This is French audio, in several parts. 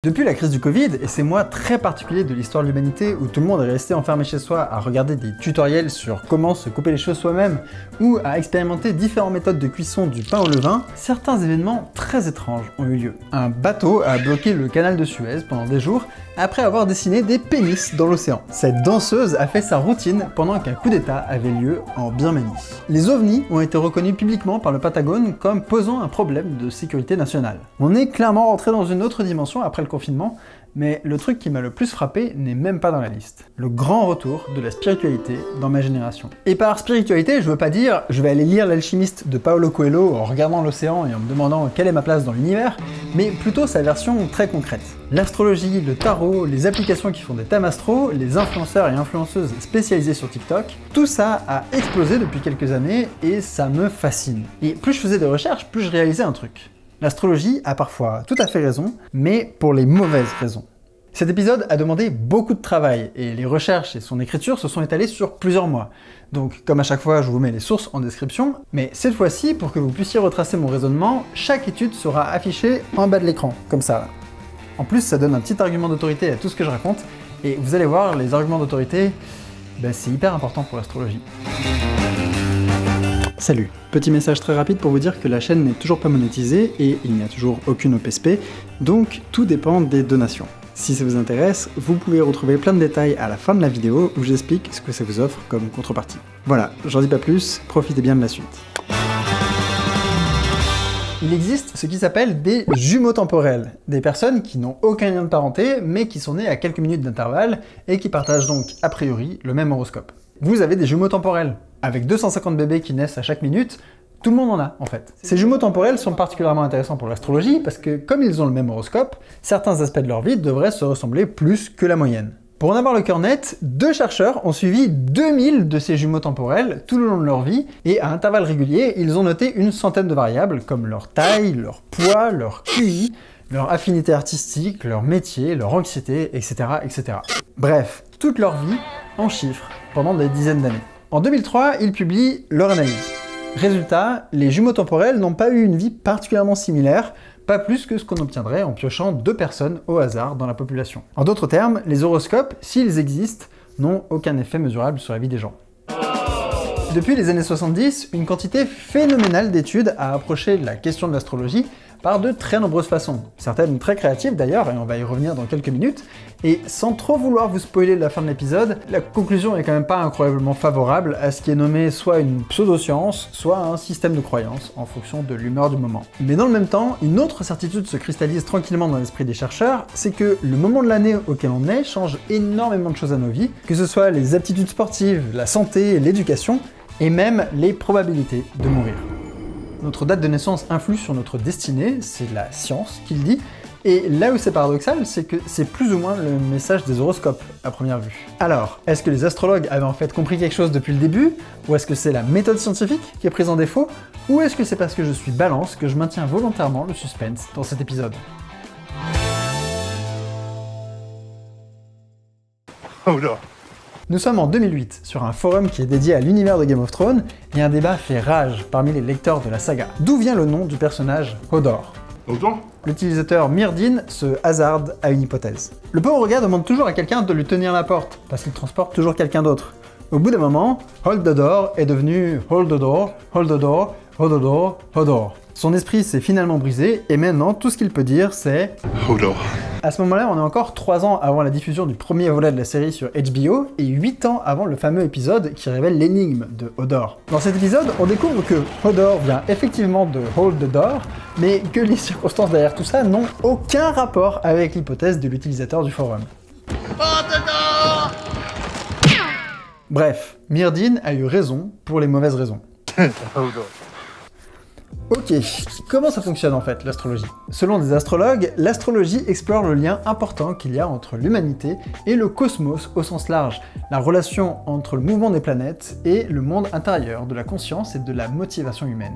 Depuis la crise du Covid et ces mois très particuliers de l'histoire de l'humanité où tout le monde est resté enfermé chez soi à regarder des tutoriels sur comment se couper les cheveux soi-même ou à expérimenter différentes méthodes de cuisson du pain au levain, certains événements très étranges ont eu lieu. Un bateau a bloqué le canal de Suez pendant des jours après avoir dessiné des pénis dans l'océan. Cette danseuse a fait sa routine pendant qu'un coup d'état avait lieu en Birmanie. Les ovnis ont été reconnus publiquement par le Pentagone comme posant un problème de sécurité nationale. On est clairement rentré dans une autre dimension après le confinement, mais le truc qui m'a le plus frappé n'est même pas dans la liste. Le grand retour de la spiritualité dans ma génération. Et par spiritualité, je veux pas dire je vais aller lire l'Alchimiste de Paulo Coelho en regardant l'océan et en me demandant quelle est ma place dans l'univers, mais plutôt sa version très concrète. L'astrologie, le tarot, les applications qui font des thèmes astro, les influenceurs et influenceuses spécialisés sur TikTok, tout ça a explosé depuis quelques années et ça me fascine. Et plus je faisais des recherches, plus je réalisais un truc. L'astrologie a parfois tout à fait raison, mais pour les mauvaises raisons. Cet épisode a demandé beaucoup de travail, et les recherches et son écriture se sont étalées sur plusieurs mois. Donc, comme à chaque fois, je vous mets les sources en description, mais cette fois-ci, pour que vous puissiez retracer mon raisonnement, chaque étude sera affichée en bas de l'écran, comme ça. Là. En plus, ça donne un petit argument d'autorité à tout ce que je raconte, et vous allez voir, les arguments d'autorité, c'est hyper important pour l'astrologie. Salut, petit message très rapide pour vous dire que la chaîne n'est toujours pas monétisée et il n'y a toujours aucune OPSP, donc tout dépend des donations. Si ça vous intéresse, vous pouvez retrouver plein de détails à la fin de la vidéo où j'explique ce que ça vous offre comme contrepartie. Voilà, j'en dis pas plus, profitez bien de la suite. Il existe ce qui s'appelle des jumeaux temporels, des personnes qui n'ont aucun lien de parenté mais qui sont nées à quelques minutes d'intervalle et qui partagent donc a priori le même horoscope. Vous avez des jumeaux temporels. Avec 250 bébés qui naissent à chaque minute, tout le monde en a en fait. Ces jumeaux temporels sont particulièrement intéressants pour l'astrologie parce que comme ils ont le même horoscope, certains aspects de leur vie devraient se ressembler plus que la moyenne. Pour en avoir le cœur net, 2 chercheurs ont suivi 2000 de ces jumeaux temporels tout le long de leur vie et à intervalles réguliers, ils ont noté une centaine de variables comme leur taille, leur poids, leur QI, leur affinité artistique, leur métier, leur anxiété, etc., etc. Bref, toute leur vie en chiffres pendant des dizaines d'années. En 2003, ils publient leur analyse. Résultat, les jumeaux temporels n'ont pas eu une vie particulièrement similaire, pas plus que ce qu'on obtiendrait en piochant 2 personnes au hasard dans la population. En d'autres termes, les horoscopes, s'ils existent, n'ont aucun effet mesurable sur la vie des gens. Depuis les années 70, une quantité phénoménale d'études a approché la question de l'astrologie par de très nombreuses façons, certaines très créatives d'ailleurs, et on va y revenir dans quelques minutes, et sans trop vouloir vous spoiler la fin de l'épisode, la conclusion est quand même pas incroyablement favorable à ce qui est nommé soit une pseudo-science, soit un système de croyance, en fonction de l'humeur du moment. Mais dans le même temps, une autre certitude se cristallise tranquillement dans l'esprit des chercheurs, c'est que le moment de l'année auquel on est change énormément de choses à nos vies, que ce soit les aptitudes sportives, la santé, l'éducation, et même les probabilités de mourir. Notre date de naissance influe sur notre destinée, c'est la science qui le dit, et là où c'est paradoxal, c'est que c'est plus ou moins le message des horoscopes, à première vue. Alors, est-ce que les astrologues avaient en fait compris quelque chose depuis le début, ou est-ce que c'est la méthode scientifique qui est prise en défaut, ou est-ce que c'est parce que je suis Balance que je maintiens volontairement le suspense dans cet épisode? Oh là. Nous sommes en 2008, sur un forum qui est dédié à l'univers de Game of Thrones, et un débat fait rage parmi les lecteurs de la saga. D'où vient le nom du personnage Hodor? Hodor? L'utilisateur Myrdin se hasarde à une hypothèse. Le pauvre gars demande toujours à quelqu'un de lui tenir la porte, parce qu'il transporte toujours quelqu'un d'autre. Au bout d'un moment, Holdodor est devenu Holdodor, Holdodor, Hododor, Hodor. Son esprit s'est finalement brisé, et maintenant tout ce qu'il peut dire c'est Hodor. À ce moment-là, on est encore 3 ans avant la diffusion du premier volet de la série sur HBO, et 8 ans avant le fameux épisode qui révèle l'énigme de Hodor. Dans cet épisode, on découvre que Hodor vient effectivement de Holdodor, mais que les circonstances derrière tout ça n'ont aucun rapport avec l'hypothèse de l'utilisateur du forum. Hodor! Bref, Myrdin a eu raison pour les mauvaises raisons. Ok, comment ça fonctionne en fait, l'astrologie? Selon des astrologues, l'astrologie explore le lien important qu'il y a entre l'humanité et le cosmos au sens large, la relation entre le mouvement des planètes et le monde intérieur de la conscience et de la motivation humaine.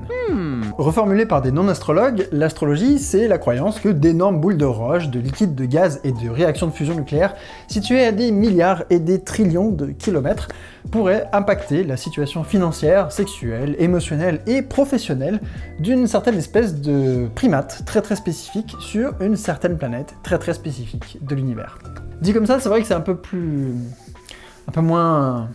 Reformulé par des non-astrologues, l'astrologie, c'est la croyance que d'énormes boules de roche, de liquide, de gaz et de réactions de fusion nucléaire, situées à des milliards et des trillions de kilomètres, pourraient impacter la situation financière, sexuelle, émotionnelle et professionnelle d'une certaine espèce de primate très spécifique sur une certaine planète très spécifique de l'univers. Dit comme ça, c'est vrai que c'est un peu moins...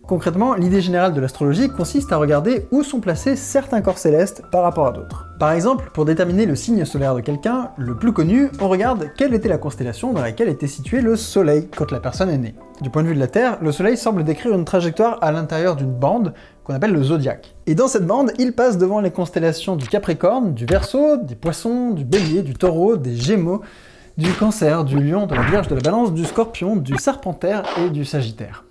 Concrètement, l'idée générale de l'astrologie consiste à regarder où sont placés certains corps célestes par rapport à d'autres. Par exemple, pour déterminer le signe solaire de quelqu'un, le plus connu, on regarde quelle était la constellation dans laquelle était situé le Soleil quand la personne est née. Du point de vue de la Terre, le Soleil semble décrire une trajectoire à l'intérieur d'une bande qu'on appelle le zodiaque. Et dans cette bande, il passe devant les constellations du Capricorne, du Verseau, des Poissons, du Bélier, du Taureau, des Gémeaux, du Cancer, du Lion, de la Vierge, de la Balance, du Scorpion, du Serpentaire et du Sagittaire.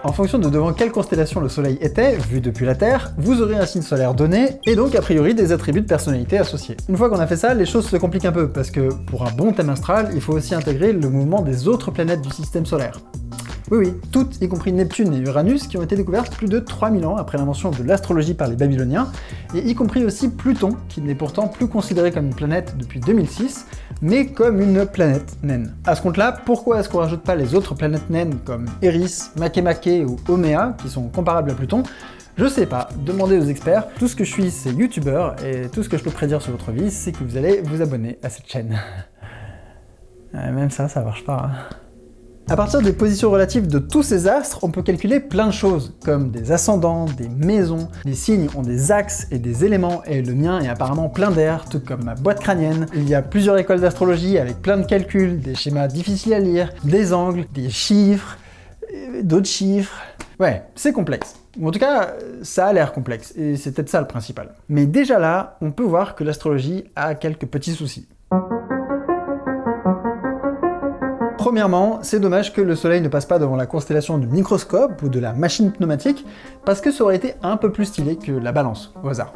En fonction de devant quelle constellation le Soleil était, vu depuis la Terre, vous aurez un signe solaire donné, et donc a priori des attributs de personnalité associés. Une fois qu'on a fait ça, les choses se compliquent un peu, parce que pour un bon thème astral, il faut aussi intégrer le mouvement des autres planètes du système solaire. Oui, toutes, y compris Neptune et Uranus, qui ont été découvertes plus de 3000 ans après l'invention de l'astrologie par les Babyloniens, et y compris aussi Pluton, qui n'est pourtant plus considéré comme une planète depuis 2006, mais comme une planète naine. À ce compte-là, pourquoi est-ce qu'on rajoute pas les autres planètes naines comme Eris, Makemake ou Omea, qui sont comparables à Pluton? Je sais pas, demandez aux experts. Tout ce que je suis, c'est youtubeur, et tout ce que je peux prédire sur votre vie, c'est que vous allez vous abonner à cette chaîne. Même ça marche pas. Hein. À partir des positions relatives de tous ces astres, on peut calculer plein de choses, comme des ascendants, des maisons, les signes ont des axes et des éléments, et le mien est apparemment plein d'air, tout comme ma boîte crânienne. Il y a plusieurs écoles d'astrologie avec plein de calculs, des schémas difficiles à lire, des angles, des chiffres, d'autres chiffres... Ouais, c'est complexe. Ou en tout cas, ça a l'air complexe, et c'est peut-être ça le principal. Mais déjà là, on peut voir que l'astrologie a quelques petits soucis. Premièrement, c'est dommage que le Soleil ne passe pas devant la constellation du microscope ou de la machine pneumatique, parce que ça aurait été un peu plus stylé que la Balance, au hasard.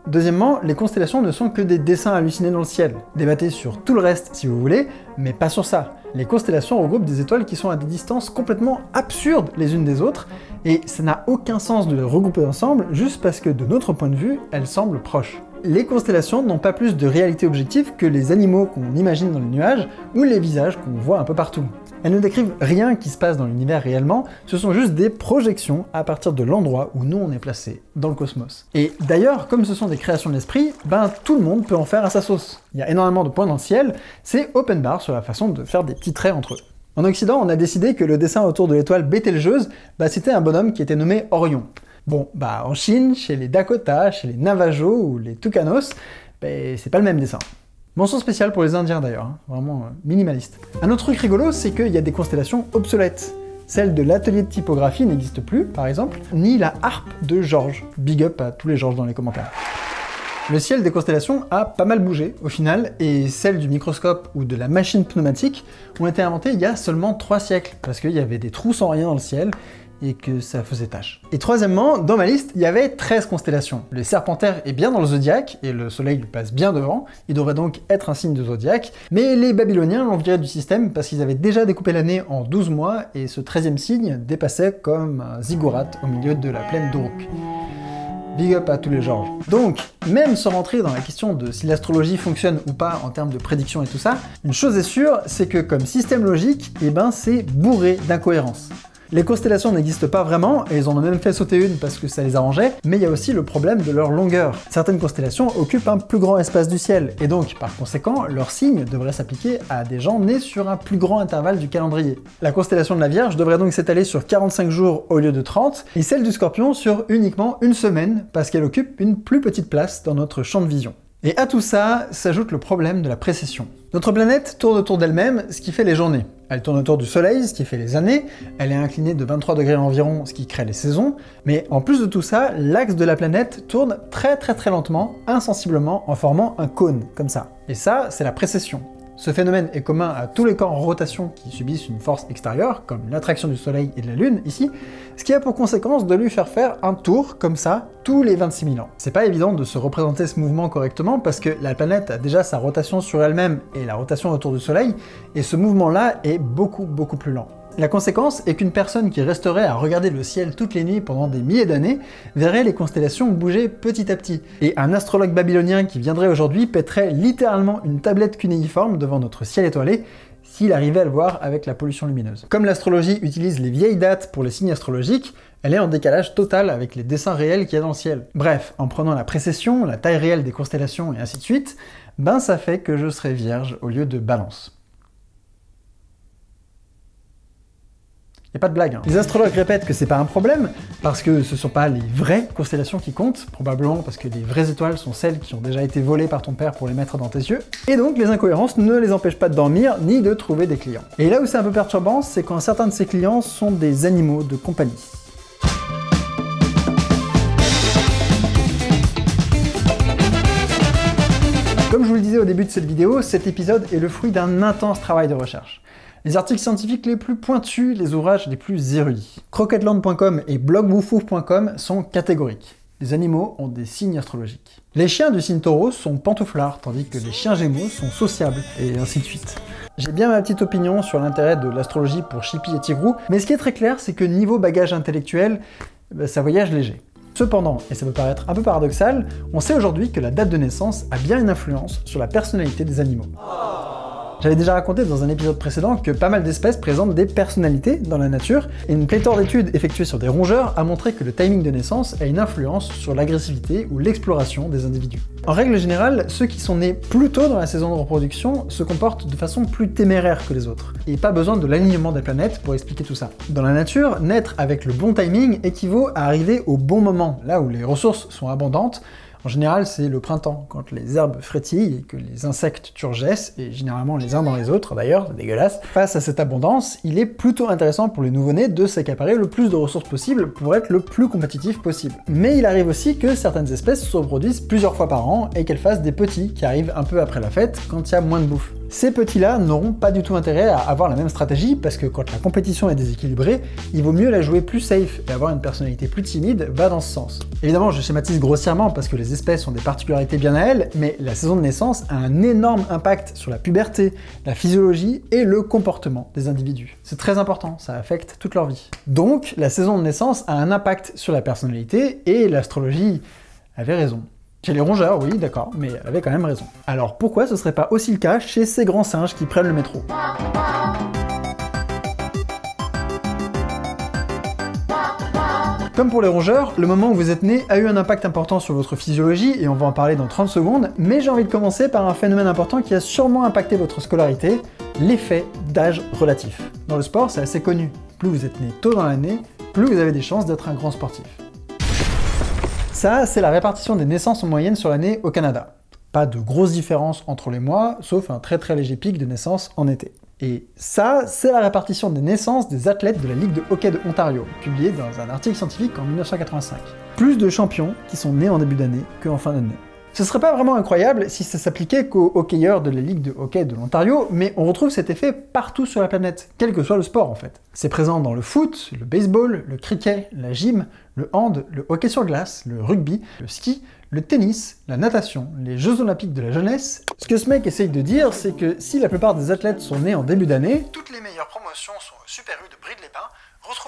Deuxièmement, les constellations ne sont que des dessins hallucinés dans le ciel. Débattez sur tout le reste si vous voulez, mais pas sur ça. Les constellations regroupent des étoiles qui sont à des distances complètement absurdes les unes des autres, et ça n'a aucun sens de les regrouper ensemble juste parce que de notre point de vue, elles semblent proches. Les constellations n'ont pas plus de réalité objective que les animaux qu'on imagine dans les nuages ou les visages qu'on voit un peu partout. Elles ne décrivent rien qui se passe dans l'univers réellement, ce sont juste des projections à partir de l'endroit où nous on est placé dans le cosmos. Et d'ailleurs, comme ce sont des créations de l'esprit, tout le monde peut en faire à sa sauce. Il y a énormément de points dans le ciel, c'est open bar sur la façon de faire des petits traits entre eux. En Occident, on a décidé que le dessin autour de l'étoile Bételgeuse, c'était un bonhomme qui était nommé Orion. Bon, en Chine, chez les Dakota, chez les Navajo ou les Tucanos, c'est pas le même dessin. Mention spéciale pour les Indiens d'ailleurs, hein, vraiment minimaliste. Un autre truc rigolo, c'est qu'il y a des constellations obsolètes. Celle de l'atelier de typographie n'existe plus, par exemple, ni la harpe de Georges. Big up à tous les Georges dans les commentaires. Le ciel des constellations a pas mal bougé, au final, et celles du microscope ou de la machine pneumatique ont été inventées il y a seulement 3 siècles, parce qu'il y avait des trous sans rien dans le ciel, et que ça faisait tâche. Et troisièmement, dans ma liste, il y avait 13 constellations. Le Serpentaire est bien dans le zodiaque, et le Soleil lui passe bien devant, il devrait donc être un signe de zodiaque, mais les Babyloniens l'ont viré du système parce qu'ils avaient déjà découpé l'année en 12 mois, et ce 13e signe dépassait comme un ziggurat au milieu de la plaine d'Uruk. Big up à tous les Georges. Donc, même sans rentrer dans la question de si l'astrologie fonctionne ou pas en termes de prédiction et tout ça, une chose est sûre, c'est que comme système logique, c'est bourré d'incohérences. Les constellations n'existent pas vraiment, et ils en ont même fait sauter une parce que ça les arrangeait, mais il y a aussi le problème de leur longueur. Certaines constellations occupent un plus grand espace du ciel, et donc, par conséquent, leur signe devrait s'appliquer à des gens nés sur un plus grand intervalle du calendrier. La constellation de la Vierge devrait donc s'étaler sur 45 jours au lieu de 30, et celle du Scorpion sur uniquement une semaine, parce qu'elle occupe une plus petite place dans notre champ de vision. Et à tout ça, s'ajoute le problème de la précession. Notre planète tourne autour d'elle-même, ce qui fait les journées. Elle tourne autour du Soleil, ce qui fait les années, elle est inclinée de 23 degrés environ, ce qui crée les saisons, mais en plus de tout ça, l'axe de la planète tourne très lentement, insensiblement, en formant un cône, comme ça. Et ça, c'est la précession. Ce phénomène est commun à tous les corps en rotation qui subissent une force extérieure, comme l'attraction du Soleil et de la Lune, ici, ce qui a pour conséquence de lui faire un tour, comme ça, tous les 26 000 ans. C'est pas évident de se représenter ce mouvement correctement parce que la planète a déjà sa rotation sur elle-même et la rotation autour du Soleil, et ce mouvement-là est beaucoup plus lent. La conséquence est qu'une personne qui resterait à regarder le ciel toutes les nuits pendant des milliers d'années verrait les constellations bouger petit à petit. Et un astrologue babylonien qui viendrait aujourd'hui pèterait littéralement une tablette cunéiforme devant notre ciel étoilé s'il arrivait à le voir avec la pollution lumineuse. Comme l'astrologie utilise les vieilles dates pour les signes astrologiques, Elle est en décalage total avec les dessins réels qu'il y a dans le ciel. Bref, en prenant la précession, la taille réelle des constellations et ainsi de suite, ben ça fait que je serai Vierge au lieu de Balance. Y a pas de blague, hein. Les astrologues répètent que c'est pas un problème, parce que ce sont pas les vraies constellations qui comptent, probablement parce que les vraies étoiles sont celles qui ont déjà été volées par ton père pour les mettre dans tes yeux, et donc les incohérences ne les empêchent pas de dormir, ni de trouver des clients. Et là où c'est un peu perturbant, c'est quand certains de ces clients sont des animaux de compagnie. Comme je vous le disais au début de cette vidéo, cet épisode est le fruit d'un intense travail de recherche. Les articles scientifiques les plus pointus, les ouvrages les plus érudits. Croquetland.com et blogwoufou.com sont catégoriques. Les animaux ont des signes astrologiques. Les chiens du signe Taureau sont pantouflards, tandis que les chiens Gémeaux sont sociables, et ainsi de suite. J'ai bien ma petite opinion sur l'intérêt de l'astrologie pour Chippy et Tigrou, mais ce qui est très clair, c'est que niveau bagage intellectuel, ça voyage léger. Cependant, et ça peut paraître un peu paradoxal, on sait aujourd'hui que la date de naissance a bien une influence sur la personnalité des animaux. J'avais déjà raconté dans un épisode précédent que pas mal d'espèces présentent des personnalités dans la nature, et une pléthore d'études effectuées sur des rongeurs a montré que le timing de naissance a une influence sur l'agressivité ou l'exploration des individus. En règle générale, ceux qui sont nés plus tôt dans la saison de reproduction se comportent de façon plus téméraire que les autres, et pas besoin de l'alignement des planètes pour expliquer tout ça. Dans la nature, naître avec le bon timing équivaut à arriver au bon moment, là où les ressources sont abondantes. En général, c'est le printemps, quand les herbes frétillent et que les insectes turgescent, et généralement les uns dans les autres d'ailleurs, c'est dégueulasse. Face à cette abondance, il est plutôt intéressant pour les nouveau-nés de s'accaparer le plus de ressources possible pour être le plus compétitif possible. Mais il arrive aussi que certaines espèces se reproduisent plusieurs fois par an et qu'elles fassent des petits qui arrivent un peu après la fête, quand il y a moins de bouffe. Ces petits-là n'auront pas du tout intérêt à avoir la même stratégie, parce que quand la compétition est déséquilibrée, il vaut mieux la jouer plus safe, et avoir une personnalité plus timide va dans ce sens. Évidemment, je schématise grossièrement parce que les espèces ont des particularités bien à elles, mais la saison de naissance a un énorme impact sur la puberté, la physiologie et le comportement des individus. C'est très important, ça affecte toute leur vie. Donc, la saison de naissance a un impact sur la personnalité, et l'astrologie avait raison. Chez les rongeurs, oui, d'accord, mais elle avait quand même raison. Alors pourquoi ce serait pas aussi le cas chez ces grands singes qui prennent le métro? Comme pour les rongeurs, le moment où vous êtes né a eu un impact important sur votre physiologie, et on va en parler dans 30 secondes, mais j'ai envie de commencer par un phénomène important qui a sûrement impacté votre scolarité, l'effet d'âge relatif. Dans le sport, c'est assez connu. Plus vous êtes né tôt dans l'année, plus vous avez des chances d'être un grand sportif. Ça, c'est la répartition des naissances en moyenne sur l'année au Canada. Pas de grosses différences entre les mois, sauf un très léger pic de naissance en été. Et ça, c'est la répartition des naissances des athlètes de la Ligue de hockey de Ontario, publiée dans un article scientifique en 1985. Plus de champions qui sont nés en début d'année qu'en fin d'année. Ce serait pas vraiment incroyable si ça s'appliquait qu'aux hockeyeurs de la Ligue de hockey de l'Ontario, mais on retrouve cet effet partout sur la planète, quel que soit le sport en fait. C'est présent dans le foot, le baseball, le cricket, la gym, le hand, le hockey sur glace, le rugby, le ski, le tennis, la natation, les Jeux Olympiques de la jeunesse. Ce que ce mec essaye de dire, c'est que si la plupart des athlètes sont nés en début d'année, toutes les meilleures promotions sont au Super U de Bride-les-Pins,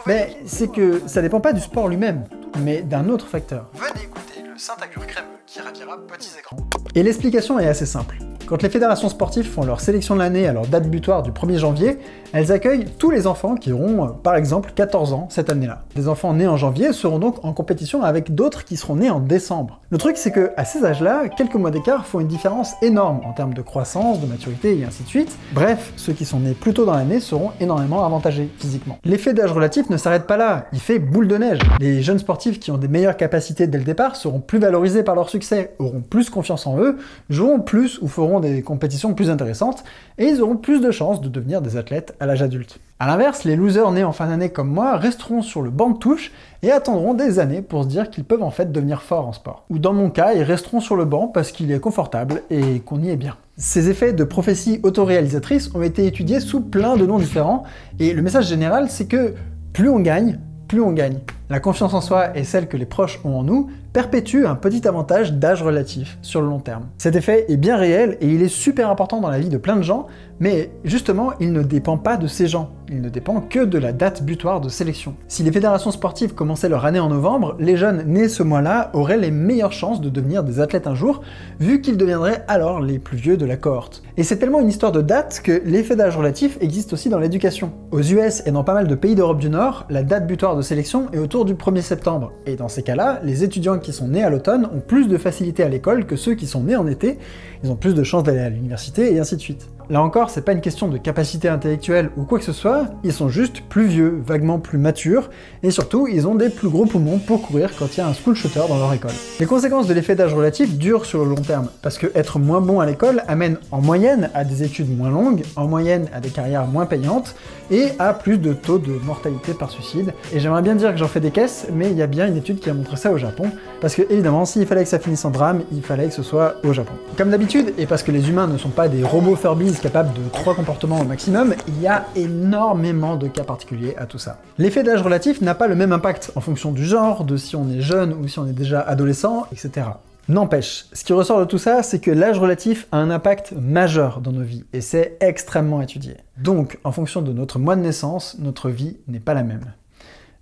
mais c'est que ça dépend pas du sport lui-même, mais d'un autre facteur. Venez écouter le Saint-Agur crémeux qui ravira petits et grands. Et l'explication est assez simple. Quand les fédérations sportives font leur sélection de l'année à leur date butoir du 1er janvier, elles accueillent tous les enfants qui auront, par exemple, 14 ans cette année-là. Les enfants nés en janvier seront donc en compétition avec d'autres qui seront nés en décembre. Le truc, c'est que à ces âges-là, quelques mois d'écart font une différence énorme en termes de croissance, de maturité et ainsi de suite. Bref, ceux qui sont nés plus tôt dans l'année seront énormément avantagés physiquement. L'effet d'âge relatif ne s'arrête pas là, il fait boule de neige. Les jeunes sportifs qui ont des meilleures capacités dès le départ seront plus valorisés par leur succès, auront plus confiance en eux, joueront plus ou feront des compétitions plus intéressantes, et ils auront plus de chances de devenir des athlètes à l'âge adulte. A l'inverse, les losers nés en fin d'année comme moi resteront sur le banc de touche et attendront des années pour se dire qu'ils peuvent en fait devenir forts en sport. Ou dans mon cas, ils resteront sur le banc parce qu'il est confortable et qu'on y est bien. Ces effets de prophétie autoréalisatrice ont été étudiés sous plein de noms différents, et le message général c'est que plus on gagne, plus on gagne. La confiance en soi est celle que les proches ont en nous, perpétue un petit avantage d'âge relatif sur le long terme. Cet effet est bien réel et il est super important dans la vie de plein de gens, mais justement, il ne dépend pas de ces gens, il ne dépend que de la date butoir de sélection. Si les fédérations sportives commençaient leur année en novembre, les jeunes nés ce mois-là auraient les meilleures chances de devenir des athlètes un jour, vu qu'ils deviendraient alors les plus vieux de la cohorte. Et c'est tellement une histoire de date que l'effet d'âge relatif existe aussi dans l'éducation. Aux US et dans pas mal de pays d'Europe du Nord, la date butoir de sélection est autour du 1er septembre, et dans ces cas-là, les étudiants qui sont nés à l'automne ont plus de facilité à l'école que ceux qui sont nés en été, ils ont plus de chances d'aller à l'université et ainsi de suite. Là encore, c'est pas une question de capacité intellectuelle ou quoi que ce soit, ils sont juste plus vieux, vaguement plus matures, et surtout, ils ont des plus gros poumons pour courir quand il y a un school shooter dans leur école. Les conséquences de l'effet d'âge relatif durent sur le long terme, parce que être moins bon à l'école amène en moyenne à des études moins longues, en moyenne à des carrières moins payantes, et à plus de taux de mortalité par suicide. Et j'aimerais bien dire que j'en fais des caisses, mais il y a bien une étude qui a montré ça au Japon, parce que évidemment, s'il fallait que ça finisse en drame, il fallait que ce soit au Japon. Comme d'habitude, et parce que les humains ne sont pas des robots Furbies capables de 3 comportements au maximum, il y a énormément de cas particuliers à tout ça. L'effet d'âge relatif n'a pas le même impact en fonction du genre, de si on est jeune ou si on est déjà adolescent, etc. N'empêche, ce qui ressort de tout ça, c'est que l'âge relatif a un impact majeur dans nos vies, et c'est extrêmement étudié. Donc, en fonction de notre mois de naissance, notre vie n'est pas la même.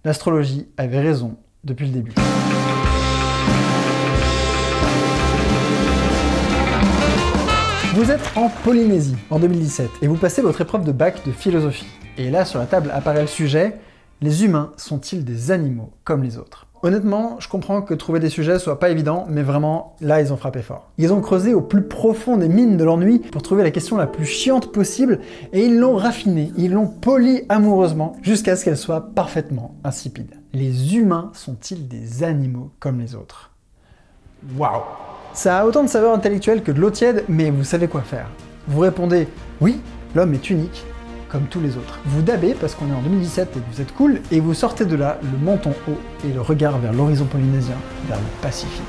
L'astrologie avait raison depuis le début. Vous êtes en Polynésie, en 2017, et vous passez votre épreuve de bac de philosophie. Et là, sur la table apparaît le sujet « Les humains sont-ils des animaux comme les autres ?» Honnêtement, je comprends que trouver des sujets soit pas évident, mais vraiment, là, ils ont frappé fort. Ils ont creusé au plus profond des mines de l'ennui pour trouver la question la plus chiante possible, et ils l'ont raffinée, ils l'ont polie amoureusement, jusqu'à ce qu'elle soit parfaitement insipide. Les humains sont-ils des animaux comme les autres? Waouh! Ça a autant de saveur intellectuelle que de l'eau tiède, mais vous savez quoi faire. Vous répondez « Oui, l'homme est unique, comme tous les autres ». Vous dabez parce qu'on est en 2017 et que vous êtes cool, et vous sortez de là, le menton haut et le regard vers l'horizon polynésien, vers le Pacifique.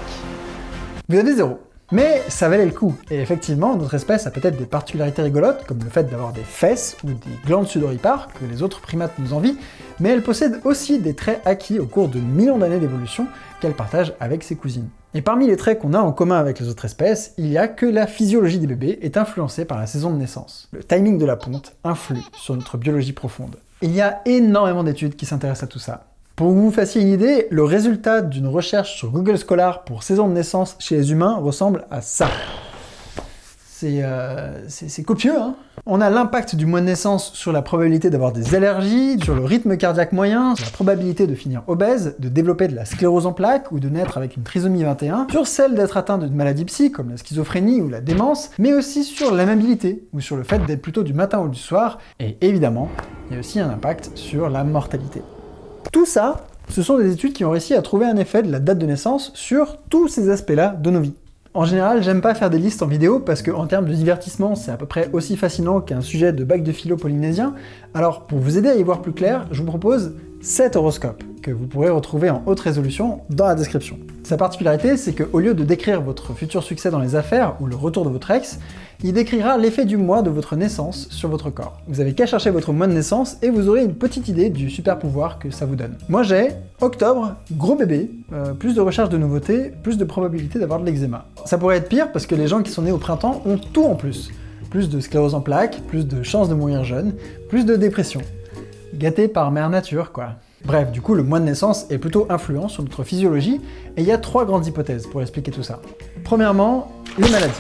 Vous avez 0. Mais ça valait le coup, et effectivement, notre espèce a peut-être des particularités rigolotes, comme le fait d'avoir des fesses ou des glandes sudoripares que les autres primates nous envient, mais elle possède aussi des traits acquis au cours de millions d'années d'évolution qu'elle partage avec ses cousines. Et parmi les traits qu'on a en commun avec les autres espèces, il y a que la physiologie des bébés est influencée par la saison de naissance. Le timing de la ponte influe sur notre biologie profonde. Il y a énormément d'études qui s'intéressent à tout ça. Pour que vous vous fassiez une idée, le résultat d'une recherche sur Google Scholar pour saison de naissance chez les humains ressemble à ça. C'est copieux, hein. On a l'impact du mois de naissance sur la probabilité d'avoir des allergies, sur le rythme cardiaque moyen, sur la probabilité de finir obèse, de développer de la sclérose en plaques ou de naître avec une trisomie 21, sur celle d'être atteint d'une maladie psy comme la schizophrénie ou la démence, mais aussi sur l'amabilité ou sur le fait d'être plutôt du matin ou du soir, et évidemment, il y a aussi un impact sur la mortalité. Tout ça, ce sont des études qui ont réussi à trouver un effet de la date de naissance sur tous ces aspects-là de nos vies. En général, j'aime pas faire des listes en vidéo parce qu'en termes de divertissement, c'est à peu près aussi fascinant qu'un sujet de bac de philo polynésien. Alors, pour vous aider à y voir plus clair, je vous propose 7 horoscopes que vous pourrez retrouver en haute résolution dans la description. Sa particularité, c'est qu'au lieu de décrire votre futur succès dans les affaires ou le retour de votre ex, il décrira l'effet du mois de votre naissance sur votre corps. Vous avez qu'à chercher votre mois de naissance et vous aurez une petite idée du super pouvoir que ça vous donne. Moi j'ai octobre, gros bébé, plus de recherche de nouveautés, plus de probabilité d'avoir de l'eczéma. Ça pourrait être pire parce que les gens qui sont nés au printemps ont tout en plus. Plus de sclérose en plaques, plus de chances de mourir jeune, plus de dépression. Gâté par mère nature, quoi. Bref, du coup, le mois de naissance est plutôt influent sur notre physiologie, et il y a 3 grandes hypothèses pour expliquer tout ça. Premièrement, les maladies.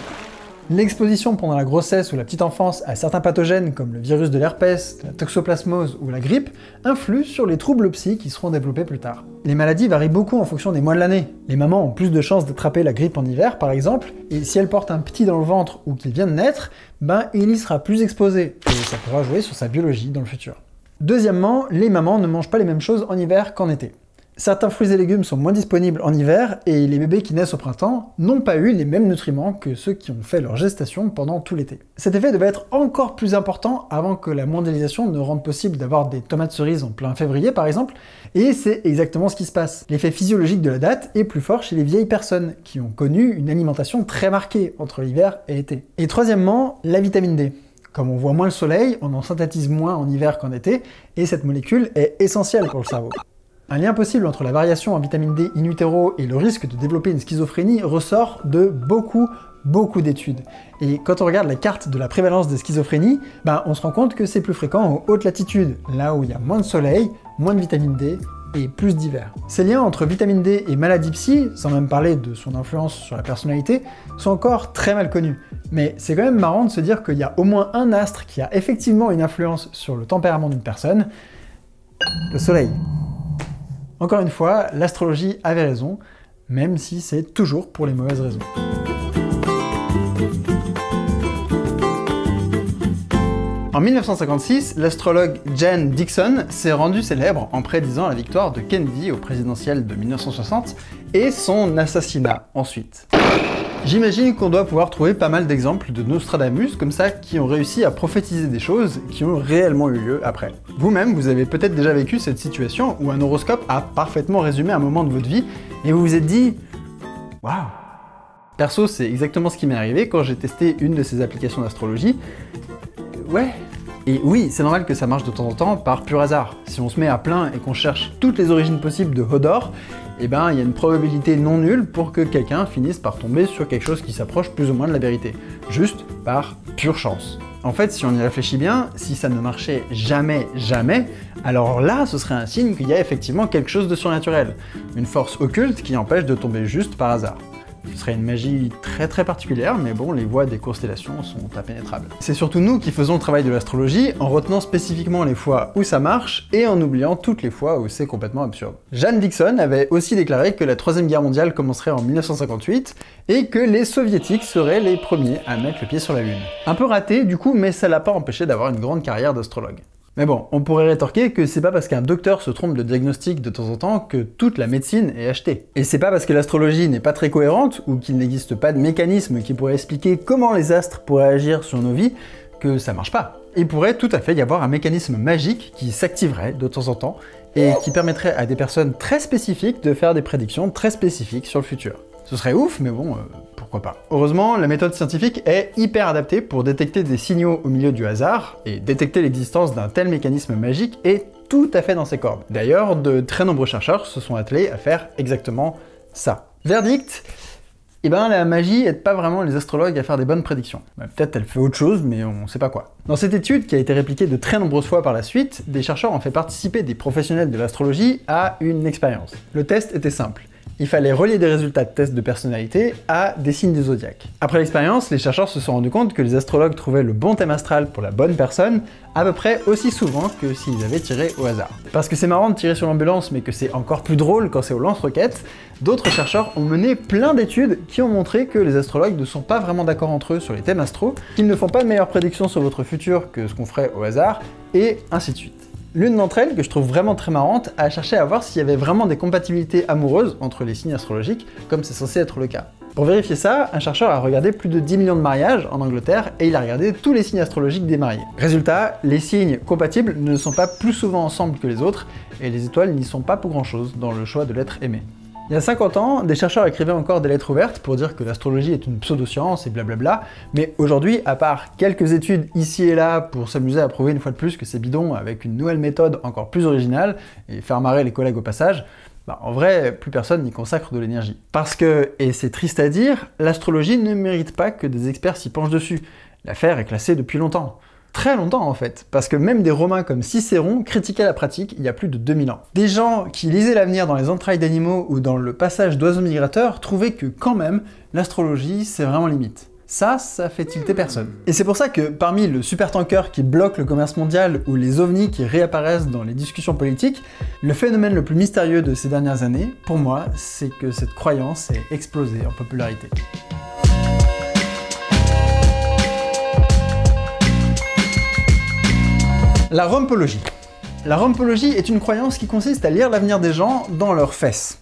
L'exposition pendant la grossesse ou la petite enfance à certains pathogènes comme le virus de l'herpès, la toxoplasmose ou la grippe influent sur les troubles psy qui seront développés plus tard. Les maladies varient beaucoup en fonction des mois de l'année. Les mamans ont plus de chances d'attraper la grippe en hiver par exemple, et si elles portent un petit dans le ventre ou qu'il vient de naître, ben il y sera plus exposé, et ça pourra jouer sur sa biologie dans le futur. Deuxièmement, les mamans ne mangent pas les mêmes choses en hiver qu'en été. Certains fruits et légumes sont moins disponibles en hiver, et les bébés qui naissent au printemps n'ont pas eu les mêmes nutriments que ceux qui ont fait leur gestation pendant tout l'été. Cet effet devait être encore plus important avant que la mondialisation ne rende possible d'avoir des tomates cerises en plein février par exemple, et c'est exactement ce qui se passe. L'effet physiologique de la date est plus fort chez les vieilles personnes, qui ont connu une alimentation très marquée entre l'hiver et l'été. Et troisièmement, la vitamine D. Comme on voit moins le soleil, on en synthétise moins en hiver qu'en été, et cette molécule est essentielle pour le cerveau. Un lien possible entre la variation en vitamine D in utero et le risque de développer une schizophrénie ressort de beaucoup d'études. Et quand on regarde la carte de la prévalence des schizophrénies, on se rend compte que c'est plus fréquent en haute latitude, là où il y a moins de soleil, moins de vitamine D et plus d'hiver. Ces liens entre vitamine D et maladie psy, sans même parler de son influence sur la personnalité, sont encore très mal connus. Mais c'est quand même marrant de se dire qu'il y a au moins un astre qui a effectivement une influence sur le tempérament d'une personne, le soleil. Encore une fois, l'astrologie avait raison, même si c'est toujours pour les mauvaises raisons. En 1956, l'astrologue Jan Dixon s'est rendu célèbre en prédisant la victoire de Kennedy au présidentiel de 1960 et son assassinat ensuite. J'imagine qu'on doit pouvoir trouver pas mal d'exemples de Nostradamus comme ça qui ont réussi à prophétiser des choses qui ont réellement eu lieu après. Vous-même, vous avez peut-être déjà vécu cette situation où un horoscope a parfaitement résumé un moment de votre vie et vous vous êtes dit « Waouh !» Perso, c'est exactement ce qui m'est arrivé quand j'ai testé une de ces applications d'astrologie. Ouais. Et oui, c'est normal que ça marche de temps en temps par pur hasard. Si on se met à plein et qu'on cherche toutes les origines possibles de Hodor, il y a une probabilité non nulle pour que quelqu'un finisse par tomber sur quelque chose qui s'approche plus ou moins de la vérité. Juste par pure chance. En fait, si on y réfléchit bien, si ça ne marchait jamais, alors là, ce serait un signe qu'il y a effectivement quelque chose de surnaturel. Une force occulte qui empêche de tomber juste par hasard. Ce serait une magie très particulière, mais bon, les voies des constellations sont impénétrables. C'est surtout nous qui faisons le travail de l'astrologie, en retenant spécifiquement les fois où ça marche, et en oubliant toutes les fois où c'est complètement absurde. Jan Dixon avait aussi déclaré que la Troisième Guerre mondiale commencerait en 1958, et que les soviétiques seraient les premiers à mettre le pied sur la Lune. Un peu raté du coup, mais ça l'a pas empêché d'avoir une grande carrière d'astrologue. Mais bon, on pourrait rétorquer que c'est pas parce qu'un docteur se trompe de diagnostic de temps en temps que toute la médecine est achetée. Et c'est pas parce que l'astrologie n'est pas très cohérente, ou qu'il n'existe pas de mécanisme qui pourrait expliquer comment les astres pourraient agir sur nos vies, que ça marche pas. Il pourrait tout à fait y avoir un mécanisme magique qui s'activerait de temps en temps, et qui permettrait à des personnes très spécifiques de faire des prédictions très spécifiques sur le futur. Ce serait ouf, mais bon, pourquoi pas. Heureusement, la méthode scientifique est hyper adaptée pour détecter des signaux au milieu du hasard, et détecter l'existence d'un tel mécanisme magique est tout à fait dans ses cordes. D'ailleurs, de très nombreux chercheurs se sont attelés à faire exactement ça. Verdict, la magie aide pas vraiment les astrologues à faire des bonnes prédictions. Peut-être elle fait autre chose, mais on sait pas quoi. Dans cette étude, qui a été répliquée de très nombreuses fois par la suite, des chercheurs ont fait participer des professionnels de l'astrologie à une expérience. Le test était simple. Il fallait relier des résultats de tests de personnalité à des signes du zodiaque. Après l'expérience, les chercheurs se sont rendus compte que les astrologues trouvaient le bon thème astral pour la bonne personne à peu près aussi souvent que s'ils avaient tiré au hasard. Parce que c'est marrant de tirer sur l'ambulance, mais que c'est encore plus drôle quand c'est au lance-roquettes, d'autres chercheurs ont mené plein d'études qui ont montré que les astrologues ne sont pas vraiment d'accord entre eux sur les thèmes astro, qu'ils ne font pas de meilleures prédictions sur votre futur que ce qu'on ferait au hasard, et ainsi de suite. L'une d'entre elles, que je trouve vraiment très marrante, a cherché à voir s'il y avait vraiment des compatibilités amoureuses entre les signes astrologiques, comme c'est censé être le cas. Pour vérifier ça, un chercheur a regardé plus de 10 millions de mariages en Angleterre et il a regardé tous les signes astrologiques des mariés. Résultat, les signes compatibles ne sont pas plus souvent ensemble que les autres, et les étoiles n'y sont pas pour grand chose dans le choix de l'être aimé. Il y a 50 ans, des chercheurs écrivaient encore des lettres ouvertes pour dire que l'astrologie est une pseudo-science et blablabla, mais aujourd'hui, à part quelques études ici et là pour s'amuser à prouver une fois de plus que c'est bidon avec une nouvelle méthode encore plus originale, et faire marrer les collègues au passage, en vrai, plus personne n'y consacre de l'énergie. Parce que, et c'est triste à dire, l'astrologie ne mérite pas que des experts s'y penchent dessus. L'affaire est classée depuis longtemps. Très longtemps en fait, parce que même des Romains comme Cicéron critiquaient la pratique il y a plus de 2000 ans. Des gens qui lisaient l'avenir dans les entrailles d'animaux ou dans le passage d'oiseaux migrateurs trouvaient que quand même, l'astrologie c'est vraiment limite. Ça fait tilter personne. Et c'est pour ça que parmi le supertanker qui bloque le commerce mondial ou les ovnis qui réapparaissent dans les discussions politiques, le phénomène le plus mystérieux de ces dernières années, pour moi, c'est que cette croyance est explosée en popularité. La rumpologie. La rumpologie est une croyance qui consiste à lire l'avenir des gens dans leurs fesses.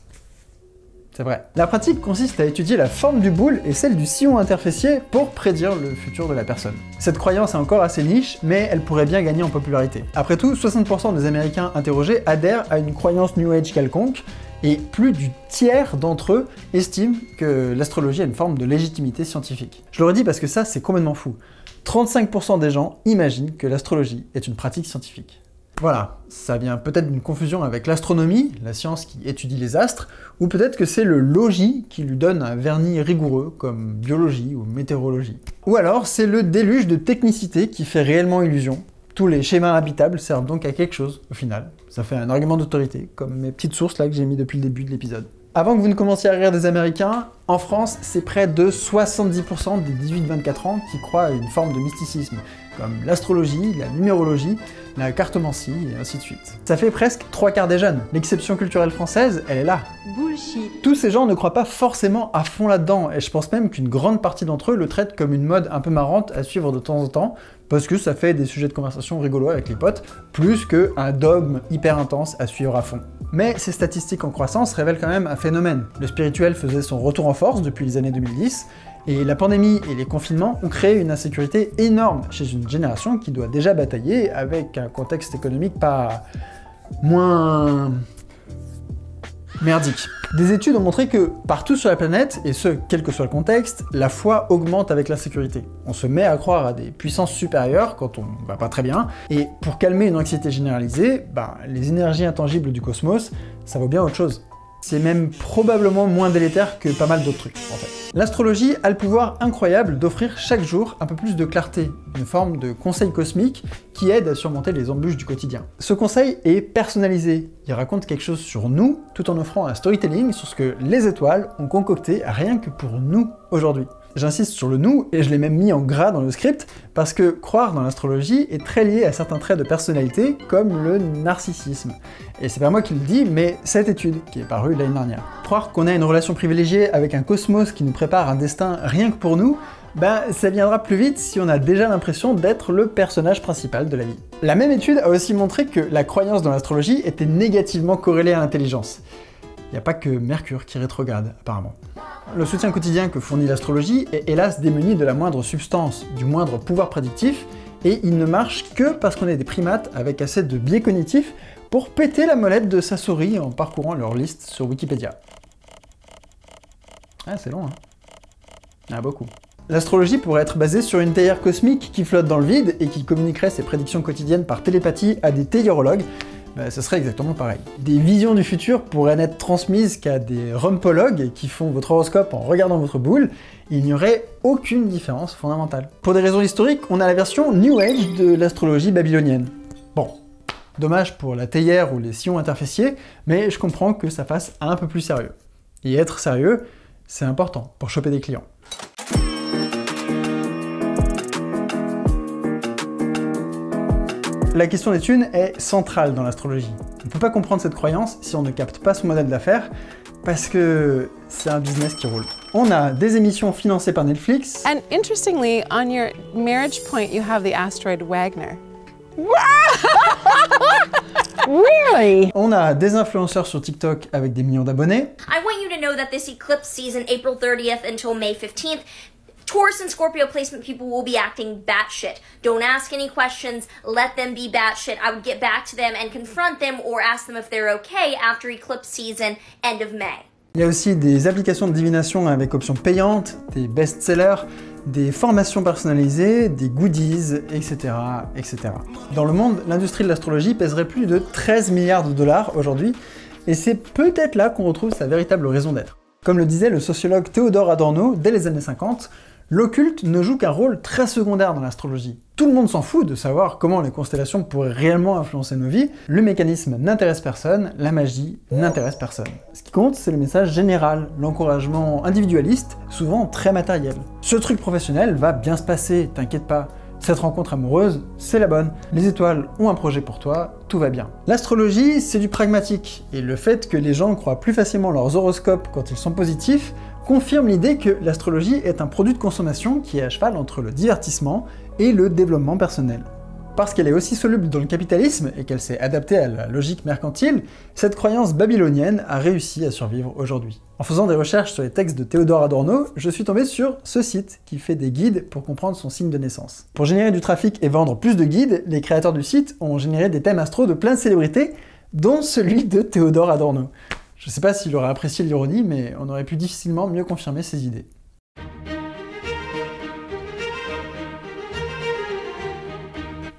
C'est vrai. La pratique consiste à étudier la forme du boule et celle du sillon interfessier pour prédire le futur de la personne. Cette croyance est encore assez niche, mais elle pourrait bien gagner en popularité. Après tout, 60% des Américains interrogés adhèrent à une croyance New Age quelconque, et plus du tiers d'entre eux estiment que l'astrologie a une forme de légitimité scientifique. Je le redis parce que ça, c'est complètement fou. 35% des gens imaginent que l'astrologie est une pratique scientifique. Voilà, ça vient peut-être d'une confusion avec l'astronomie, la science qui étudie les astres, ou peut-être que c'est le logis qui lui donne un vernis rigoureux, comme biologie ou météorologie. Ou alors c'est le déluge de technicité qui fait réellement illusion. Tous les schémas habitables servent donc à quelque chose, au final. Ça fait un argument d'autorité, comme mes petites sources là que j'ai mis depuis le début de l'épisode. Avant que vous ne commenciez à rire des Américains, en France, c'est près de 70% des 18-24 ans qui croient à une forme de mysticisme, comme l'astrologie, la numérologie, la cartomancie, et ainsi de suite. Ça fait presque 3/4 des jeunes. L'exception culturelle française, elle est là. Bullshit. Tous ces gens ne croient pas forcément à fond là-dedans, et je pense même qu'une grande partie d'entre eux le traitent comme une mode un peu marrante à suivre de temps en temps, parce que ça fait des sujets de conversation rigolos avec les potes, plus qu'un dogme hyper intense à suivre à fond. Mais ces statistiques en croissance révèlent quand même un phénomène. Le spirituel faisait son retour en force depuis les années 2010, et la pandémie et les confinements ont créé une insécurité énorme chez une génération qui doit déjà batailler avec un contexte économique pas moins merdique. Des études ont montré que partout sur la planète, et ce, quel que soit le contexte, la foi augmente avec l'insécurité. On se met à croire à des puissances supérieures quand on va pas très bien, et pour calmer une anxiété généralisée, les énergies intangibles du cosmos, ça vaut bien autre chose. C'est même probablement moins délétère que pas mal d'autres trucs, en fait. L'astrologie a le pouvoir incroyable d'offrir chaque jour un peu plus de clarté, une forme de conseil cosmique qui aide à surmonter les embûches du quotidien. Ce conseil est personnalisé, il raconte quelque chose sur nous, tout en offrant un storytelling sur ce que les étoiles ont concocté rien que pour nous aujourd'hui. J'insiste sur le nous, et je l'ai même mis en gras dans le script, parce que croire dans l'astrologie est très lié à certains traits de personnalité, comme le narcissisme. Et c'est pas moi qui le dis, mais cette étude, qui est parue l'année dernière. Croire qu'on a une relation privilégiée avec un cosmos qui nous prépare un destin rien que pour nous, ça viendra plus vite si on a déjà l'impression d'être le personnage principal de la vie. La même étude a aussi montré que la croyance dans l'astrologie était négativement corrélée à l'intelligence. Il n'y a pas que Mercure qui rétrograde, apparemment. Le soutien quotidien que fournit l'astrologie est hélas démuni de la moindre substance, du moindre pouvoir prédictif, et il ne marche que parce qu'on est des primates avec assez de biais cognitifs pour péter la molette de sa souris en parcourant leur liste sur Wikipédia. Ah, c'est long, hein. Il y en a beaucoup. L'astrologie pourrait être basée sur une théière cosmique qui flotte dans le vide et qui communiquerait ses prédictions quotidiennes par télépathie à des théiérologues. Ce serait exactement pareil. Des visions du futur pourraient n'être transmises qu'à des rumpologues qui font votre horoscope en regardant votre boule, il n'y aurait aucune différence fondamentale. Pour des raisons historiques, on a la version New Age de l'astrologie babylonienne. Bon, dommage pour la théière ou les sillons interféciés, mais je comprends que ça fasse un peu plus sérieux. Et être sérieux, c'est important pour choper des clients. La question des thunes est centrale dans l'astrologie. On ne peut pas comprendre cette croyance si on ne capte pas son modèle d'affaires, parce que c'est un business qui roule. On a des émissions financées par Netflix. And interestingly, on your marriage point, you have the asteroid Wagner. Really? On a des influenceurs sur TikTok avec des millions d'abonnés. I want you to know that this eclipse season, April 30th until May 15th, Taurus and Scorpio placement people will be acting batshit. Don't ask any questions, let them be batshit. I would get back to them and confront them or ask them if they're okay after eclipse season, end of May. Il y a aussi des applications de divination avec options payantes, des best-sellers, des formations personnalisées, des goodies, etc., etc. Dans le monde, l'industrie de l'astrologie pèserait plus de 13 milliards de dollars aujourd'hui, et c'est peut-être là qu'on retrouve sa véritable raison d'être. Comme le disait le sociologue Théodore Adorno dès les années 50, l'occulte ne joue qu'un rôle très secondaire dans l'astrologie. Tout le monde s'en fout de savoir comment les constellations pourraient réellement influencer nos vies, le mécanisme n'intéresse personne, la magie n'intéresse personne. Ce qui compte, c'est le message général, l'encouragement individualiste, souvent très matériel. Ce truc professionnel va bien se passer, t'inquiète pas. Cette rencontre amoureuse, c'est la bonne. Les étoiles ont un projet pour toi, tout va bien. L'astrologie, c'est du pragmatique, et le fait que les gens croient plus facilement leurs horoscopes quand ils sont positifs confirme l'idée que l'astrologie est un produit de consommation qui est à cheval entre le divertissement et le développement personnel. Parce qu'elle est aussi soluble dans le capitalisme et qu'elle s'est adaptée à la logique mercantile, cette croyance babylonienne a réussi à survivre aujourd'hui. En faisant des recherches sur les textes de Théodore Adorno, je suis tombé sur ce site qui fait des guides pour comprendre son signe de naissance. Pour générer du trafic et vendre plus de guides, les créateurs du site ont généré des thèmes astro de plein de célébrités, dont celui de Théodore Adorno. Je sais pas s'il aurait apprécié l'ironie, mais on aurait pu difficilement mieux confirmer ses idées.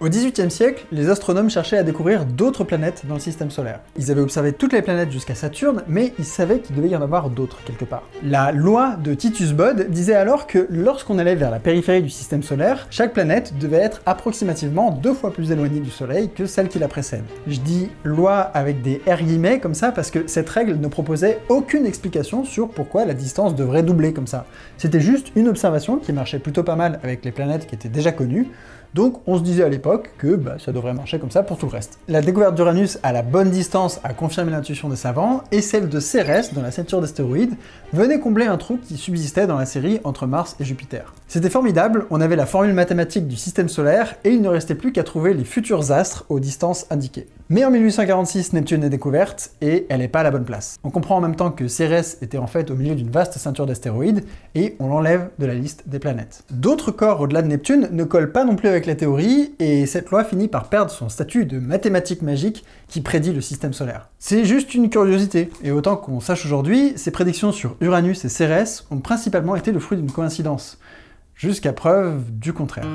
Au XVIIIe siècle, les astronomes cherchaient à découvrir d'autres planètes dans le système solaire. Ils avaient observé toutes les planètes jusqu'à Saturne, mais ils savaient qu'il devait y en avoir d'autres quelque part. La loi de Titus Bode disait alors que lorsqu'on allait vers la périphérie du système solaire, chaque planète devait être approximativement 2 fois plus éloignée du Soleil que celle qui la précède. Je dis loi avec des R guillemets comme ça parce que cette règle ne proposait aucune explication sur pourquoi la distance devrait doubler comme ça. C'était juste une observation qui marchait plutôt pas mal avec les planètes qui étaient déjà connues. Donc on se disait à l'époque que ça devrait marcher comme ça pour tout le reste. La découverte d'Uranus à la bonne distance a confirmé l'intuition des savants, et celle de Cérès dans la ceinture d'astéroïdes venait combler un trou qui subsistait dans la série entre Mars et Jupiter. C'était formidable, on avait la formule mathématique du système solaire, et il ne restait plus qu'à trouver les futurs astres aux distances indiquées. Mais en 1846, Neptune est découverte, et elle n'est pas à la bonne place. On comprend en même temps que Cérès était en fait au milieu d'une vaste ceinture d'astéroïdes, et on l'enlève de la liste des planètes. D'autres corps au-delà de Neptune ne collent pas non plus avec la théorie, et cette loi finit par perdre son statut de mathématique magique qui prédit le système solaire. C'est juste une curiosité, et autant qu'on sache aujourd'hui, ces prédictions sur Uranus et Cérès ont principalement été le fruit d'une coïncidence, jusqu'à preuve du contraire.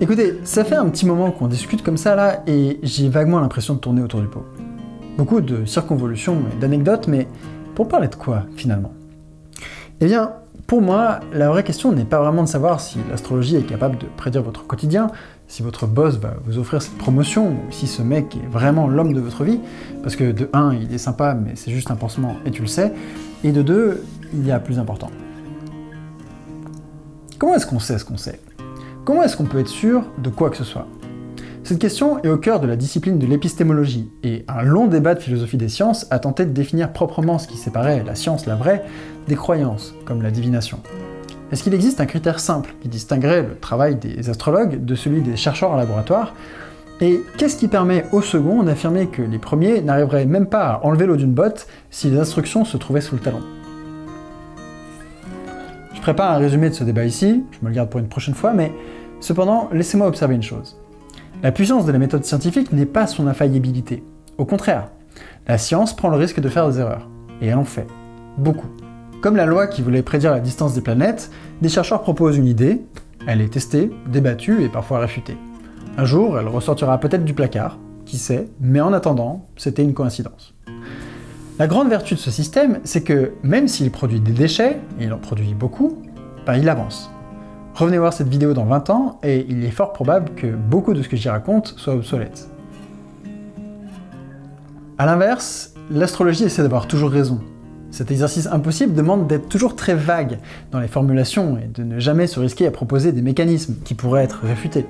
Écoutez, ça fait un petit moment qu'on discute comme ça là, et j'ai vaguement l'impression de tourner autour du pot. Beaucoup de circonvolutions et d'anecdotes, mais pour parler de quoi, finalement? Eh bien, pour moi, la vraie question n'est pas vraiment de savoir si l'astrologie est capable de prédire votre quotidien, si votre boss va vous offrir cette promotion, ou si ce mec est vraiment l'homme de votre vie, parce que de 1, il est sympa, mais c'est juste un pansement, et tu le sais, et de 2, il y a plus important. Comment est-ce qu'on sait ce qu'on sait? Comment est-ce qu'on peut être sûr de quoi que ce soit? Cette question est au cœur de la discipline de l'épistémologie, et un long débat de philosophie des sciences a tenté de définir proprement ce qui séparait la science, la vraie, des croyances, comme la divination. Est-ce qu'il existe un critère simple qui distinguerait le travail des astrologues de celui des chercheurs en laboratoire? Et qu'est-ce qui permet aux seconds d'affirmer que les premiers n'arriveraient même pas à enlever l'eau d'une botte si les instructions se trouvaient sous le talon? Je prépare un résumé de ce débat ici, je me le garde pour une prochaine fois, mais cependant, laissez-moi observer une chose. La puissance de la méthode scientifique n'est pas son infaillibilité. Au contraire, la science prend le risque de faire des erreurs. Et elle en fait. Beaucoup. Comme la loi qui voulait prédire la distance des planètes, des chercheurs proposent une idée, elle est testée, débattue et parfois réfutée. Un jour, elle ressortira peut-être du placard, qui sait, mais en attendant, c'était une coïncidence. La grande vertu de ce système, c'est que même s'il produit des déchets, et il en produit beaucoup, il avance. Revenez voir cette vidéo dans 20 ans, et il est fort probable que beaucoup de ce que j'y raconte soit obsolète. A l'inverse, l'astrologie essaie d'avoir toujours raison. Cet exercice impossible demande d'être toujours très vague dans les formulations, et de ne jamais se risquer à proposer des mécanismes qui pourraient être réfutés.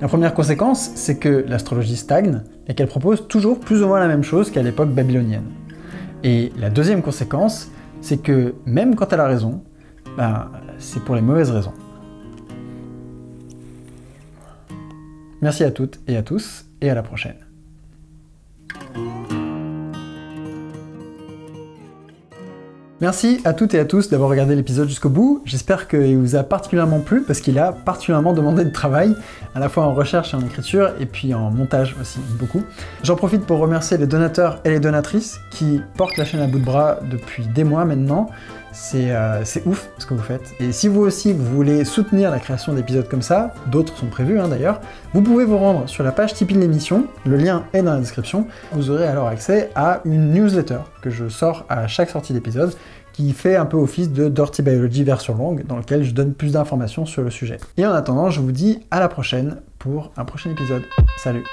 La première conséquence, c'est que l'astrologie stagne, et qu'elle propose toujours plus ou moins la même chose qu'à l'époque babylonienne. Et la deuxième conséquence, c'est que même quand elle a raison, c'est pour les mauvaises raisons. Merci à toutes et à tous, et à la prochaine. Merci à toutes et à tous d'avoir regardé l'épisode jusqu'au bout. J'espère qu'il vous a particulièrement plu, parce qu'il a particulièrement demandé de travail, à la fois en recherche et en écriture, et puis en montage aussi, beaucoup. J'en profite pour remercier les donateurs et les donatrices qui portent la chaîne à bout de bras depuis des mois maintenant. C'est ouf ce que vous faites. Et si vous aussi vous voulez soutenir la création d'épisodes comme ça, d'autres sont prévus d'ailleurs, vous pouvez vous rendre sur la page Tipeee de l'émission, le lien est dans la description. Vous aurez alors accès à une newsletter que je sors à chaque sortie d'épisode, qui fait un peu office de Dirty Biology version longue, dans lequel je donne plus d'informations sur le sujet. Et en attendant, je vous dis à la prochaine pour un prochain épisode. Salut!